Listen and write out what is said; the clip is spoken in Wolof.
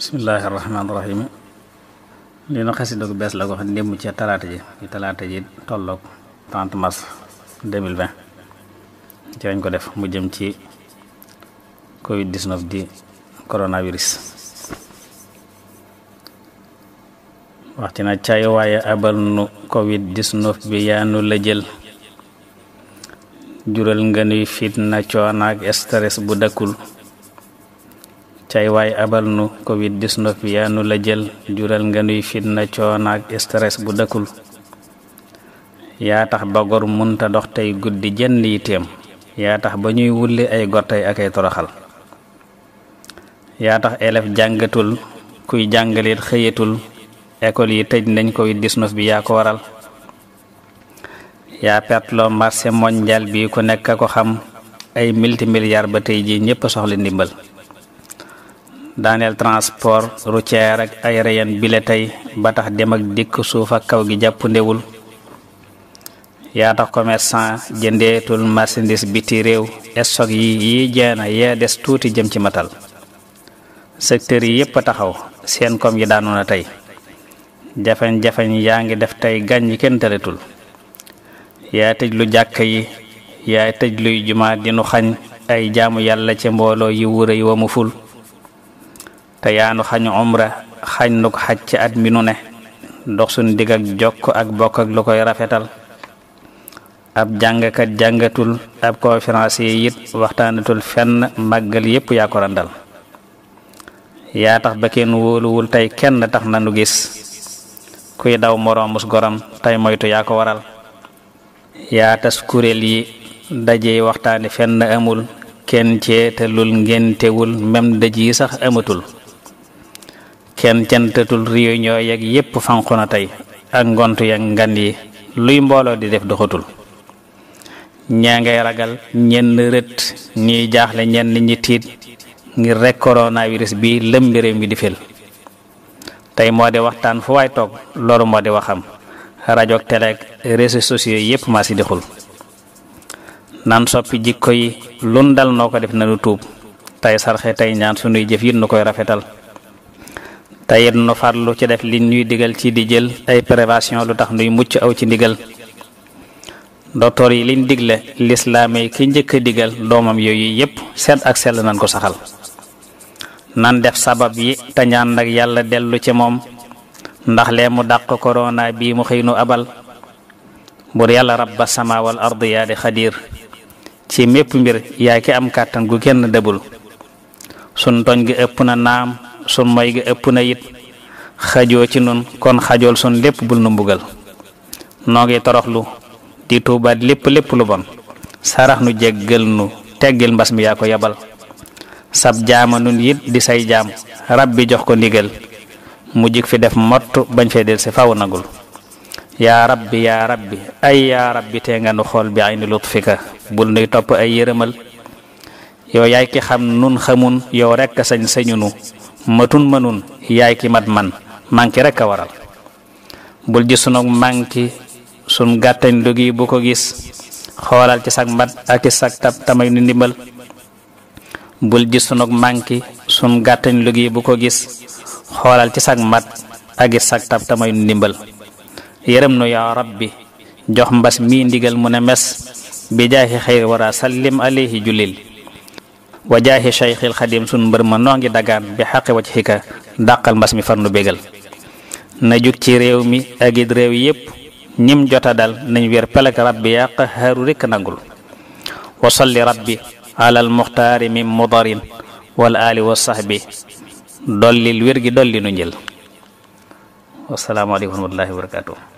bismillahi rahmaani rahim. lii na xasida gu bees la ko xam ne démb ci talaata ji tolloog 30 mars 2020 ci lañ ko def mu jëm ci covid-19 di coronavirus. wax ci na cay waaye abal nu covid-19 bi yaa nu la jël jural nga nuy fitna coonaak stress bu dëkkul. cay waay abal nu covid-19 bi yaa nu la jël jural nga nuy fitna coonaak stress bu dëkkul. yaa tax ba gor munta dox tey guddi jenn yiteem yaa tax ba ñuy wulli ay gortey ak ay toroxal. yaa tax élève jàngatul kuy jàngalit xëyatul école yi tëj nañ covid-19 bi yaa ko waral. yaa pertloo marché mondial bi ku nekk ko xam ay multimilliards ba tey ji ñépp soxla ndimbal. daaneel transport routier ak aérien bile tey ba tax dem ak dikk suuf ak kaw gi jàpp ndewul. yaa tax commerçant jëndeetul marchandise biti réew stock yi jeena yee des tuuti jëm ci matal. secteur yi yépp a taxaw seen koom yi daanu na tey jafeñ-jafeñ yaa ngi def tey gàññ kenn tëletul. yaa tëj lu jàkk yi yaa tëj luy jumaa dinu xañ ay jaamu yàlla ci mbooloo yi wure yi wa mu ful. te yaanu xañu umra xañ nu ko xaj ci at mi nu ne dox suñ digg ak jokk ak bokk ak lu koy rafetal. ab jàngkat jàngatul ab conférencier it waxtaanatul fenn màggal yépp yaa ko randal. yaa tax ba kenn wóoluwul tey kenn tax na nu gis kuy daw moroomus goram tey moytu yaa ko waral. yaa tas kuréel yi daje waxtaani fenn amul kenn ceetalul ngéntewul même dëj yi sax amatul. kenn cantatul réunion yeeg yépp fanqu na tey ak ngontu yeeg ngan yi luy mbooloo di def doxatul. ñaa ngay ragal ñenn rët ñiy jaaxle ñenn ñi tiit ngir rek coronavirus bi lëmbi réew mi di fel. tey moo di waxtaan fu waay toog loolu moo di waxam rajo ak télé ak réseaux sociaux yépp maa si di xul. nan soppi jikko yi lun dal noo ko def nanu tuub tey sarxe tey ñaan sunuy jëf yit nu koy rafetal. tey it nu farlu ci def li ñuy digal ci di jël ay prévention lu tax nuy mucc aw ci ndigal. docteur yi liñ digle lislaam yi ki njëkk a digal doomam yooyu yépp seet ak sell nan ko saxal. nan def sabab yi te ñaan nag yàlla dellu ci moom ndax lee mu dàq corona bii mu xëy nu abal. bur yàlla rabba sama wal ard yaa di xadiir ci mépp mbir yaa ki am kàttan gu kenn dëbul. sun toñ gi ëpp na naam sun moy gi ëpp na it xajoo ci nun kon xajool sun lépp bul nu mbugal. noo ngi toroxlu di tuubaat lépp lu bon sarax nu jéggal nu teggil mbas mi yaa ko yabal. sab jaama nun it di say jaam rabbi jox ko ndigal mu jik fi def mott bañ fee del si faw nagul. yaa rabbi ay yaa rabbi tee nga nu xool bi ay ni lutfika bul nuy topp ay yërëmal. yow yaay ki xam nun xamun yow rekk sañ sañunu matun mënun yaay ki mat man manki rekk a waral. bul ji sunug manki sun gàttañ lugi bu ko gis xoolal ci sag mat ak ci sag tab tamay nu ndimbal. bul ji sunug manki sun gàttañ lugi bu ko gis xoolal ci sag mat ak ci sag tab tamay nu ndimbal. yërëm nu yaa rabbi jox mbas mi ndigal mu ne mes bi jaahi xayr wara sallim alayhi julil. wa jaahi cheikhil xadim sun mbër ma noo ngi dagaan bi xaqi wacc xika dàqal mbas mi far nu bégal. na jug ci réew mi ak it réew yépp ñim jota dal nañ wér pelek rabbi yaa qahaaru rekk nangul. wa salli rabbi alal muxtaari min mudarin wal ali wa sahbi dollil wér gi dolli nu njël. wassalaamu aleykum wa rahmatullahi wa barakatuh.